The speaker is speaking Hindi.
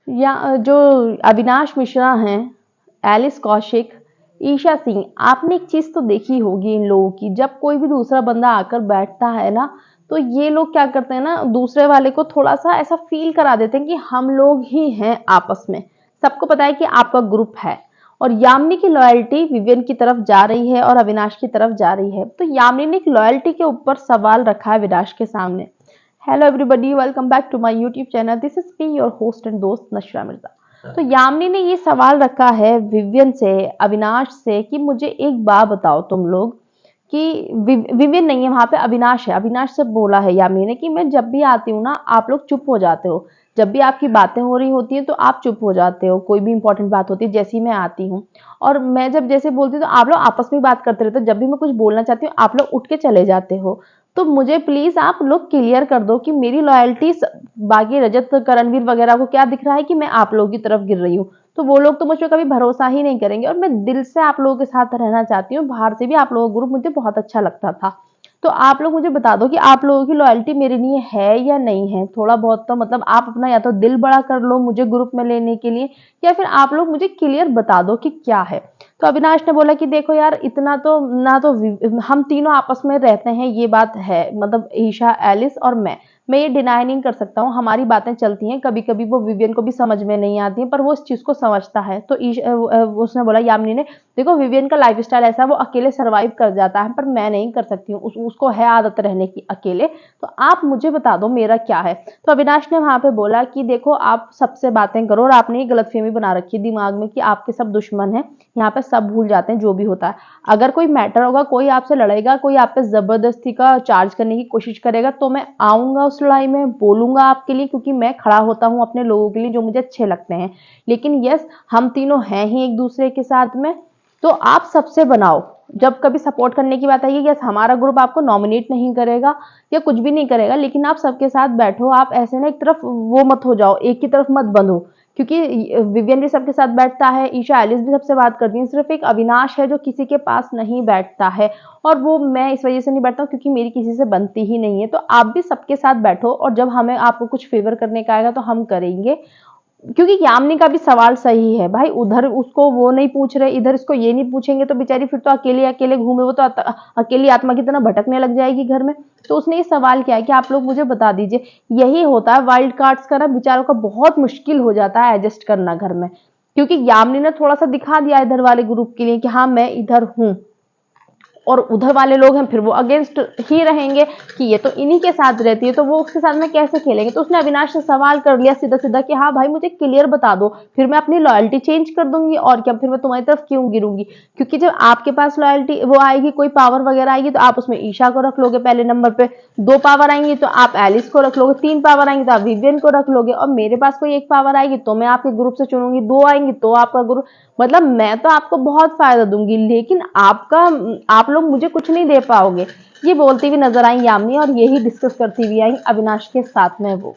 या जो अविनाश मिश्रा हैं, एलिस कौशिक, ईशा सिंह, आपने एक चीज तो देखी होगी इन लोगों की, जब कोई भी दूसरा बंदा आकर बैठता है ना, तो ये लोग क्या करते हैं ना, दूसरे वाले को थोड़ा सा ऐसा फील करा देते हैं कि हम लोग ही हैं आपस में। सबको पता है कि आपका ग्रुप है। और यामिनी की लॉयल्टी विवियन की तरफ जा रही है और अविनाश की तरफ जा रही है। तो यामिनी ने एक लॉयल्टी के ऊपर सवाल रखा है अविनाश के सामने। Hello everybody, welcome back to my YouTube channel. This is me your host and दोस्त नशरा मिर्जा। तो यामिनी ने ये सवाल रखा है विवियन से, अविनाश से, कि मुझे एक बात बताओ तुम लोग, कि विवियन नहीं है वहां पे, अविनाश है। अविनाश से बोला है यामिनी ने कि मैं जब भी आती हूँ ना, आप लोग चुप हो जाते हो। जब भी आपकी बातें हो रही होती हैं तो आप चुप हो जाते हो। कोई भी इंपॉर्टेंट बात होती है, जैसी मैं आती हूँ और मैं जब जैसे बोलती हूँ तो आप लोग आपस में बात करते रहते हो। जब भी मैं कुछ बोलना चाहती हूँ आप लोग उठ के चले जाते हो। तो मुझे प्लीज आप लोग क्लियर कर दो कि मेरी लॉयल्टी, बाकी रजत करणवीर वगैरह को क्या दिख रहा है कि मैं आप लोगों की तरफ गिर रही हूँ। तो वो लोग तो मुझ पर कभी भरोसा ही नहीं करेंगे। और मैं दिल से आप लोगों के साथ रहना चाहती हूँ। बाहर से भी आप लोगों का ग्रुप मुझे बहुत अच्छा लगता था। तो आप लोग मुझे बता दो कि आप लोगों की लॉयल्टी मेरे लिए है या नहीं है। थोड़ा बहुत तो मतलब आप अपना या तो दिल बड़ा कर लो मुझे ग्रुप में लेने के लिए, या फिर आप लोग मुझे क्लियर बता दो कि क्या है। तो अविनाश ने बोला कि देखो यार, इतना तो ना, तो हम तीनों आपस में रहते हैं, ये बात है, मतलब ईशा, एलिस और मैं ये डिनाई नहीं कर सकता हूँ। हमारी बातें चलती हैं, कभी कभी वो विवियन को भी समझ में नहीं आती है, पर वो इस चीज को समझता है। तो उसने बोला, यामिनी ने, देखो विवियन का लाइफ स्टाइल ऐसा है, वो अकेले सर्वाइव कर जाता है, पर मैं नहीं कर सकती हूँ। उसको है आदत रहने की अकेले। तो आप मुझे बता दो मेरा क्या है। तो अविनाश ने वहां पे बोला कि देखो, आप सबसे बातें करो और आपने ये गलतफहमी बना रखी है दिमाग में कि आपके सब दुश्मन हैं, यहाँ पे सब भूल जाते हैं जो भी होता है। अगर कोई मैटर होगा, कोई आपसे लड़ेगा, कोई आप पे जबरदस्ती का चार्ज करने की कोशिश करेगा, तो मैं आऊंगा उस लड़ाई में, बोलूंगा आपके लिए, क्योंकि मैं खड़ा होता हूँ अपने लोगों के लिए जो मुझे अच्छे लगते हैं। लेकिन यस, हम तीनों हैं ही एक दूसरे के साथ में। तो आप सबसे बनाओ। जब कभी सपोर्ट करने की बात आएगी, यस, हमारा ग्रुप आपको नॉमिनेट नहीं करेगा या कुछ भी नहीं करेगा, लेकिन आप सबके साथ बैठो। आप ऐसे ना एक तरफ वो मत हो जाओ, एक की तरफ मत बंधो, क्योंकि विवियन भी सबके साथ बैठता है, ईशा, एलिस भी सबसे बात करती है। सिर्फ एक अविनाश है जो किसी के पास नहीं बैठता है, और वो मैं इस वजह से नहीं बैठता हूँ क्योंकि मेरी किसी से बनती ही नहीं है। तो आप भी सबके साथ बैठो, और जब हमें आपको कुछ फेवर करने का आएगा तो हम करेंगे। क्योंकि यामिनी का भी सवाल सही है भाई, उधर उसको वो नहीं पूछ रहे, इधर इसको ये नहीं पूछेंगे, तो बेचारी फिर तो अकेले अकेले घूमे, वो तो अकेली आत्मा की तरह भटकने लग जाएगी घर में। तो उसने ये सवाल किया है कि आप लोग मुझे बता दीजिए। यही होता है वाइल्ड कार्ड्स का ना, बेचारों का बहुत मुश्किल हो जाता है एडजस्ट करना घर में, क्योंकि यामिनी ने थोड़ा सा दिखा दिया इधर वाले ग्रुप के लिए कि हाँ मैं इधर हूँ, और उधर वाले लोग हैं फिर वो अगेंस्ट ही रहेंगे कि ये तो इन्हीं के साथ रहती है, तो वो उसके साथ में कैसे खेलेंगे। तो उसने अविनाश से सवाल कर लिया सीधा सीधा कि हाँ भाई मुझे क्लियर बता दो, फिर मैं अपनी लॉयल्टी चेंज कर दूंगी, और क्या, फिर मैं तुम्हारी तरफ क्यों गिरूंगी। क्योंकि जब आपके पास लॉयल्टी वो आएगी, कोई पावर वगैरह आएगी, तो आप उसमें ईशा को रख लोगे पहले नंबर पे, 2 पावर आएंगी तो आप एलिस को रख लोगे, 3 पावर आएंगी तो आप विवियन को रख लोगे, और मेरे पास कोई 1 पावर आएगी तो मैं आपके ग्रुप से चुनूंगी, 2 आएंगी तो आपका ग्रुप, मतलब मैं तो आपको बहुत फायदा दूंगी, लेकिन आप लोग मुझे कुछ नहीं दे पाओगे। ये बोलती हुई नजर आई यामिनी, और यही डिस्कस करती हुई आई अविनाश के साथ में वो।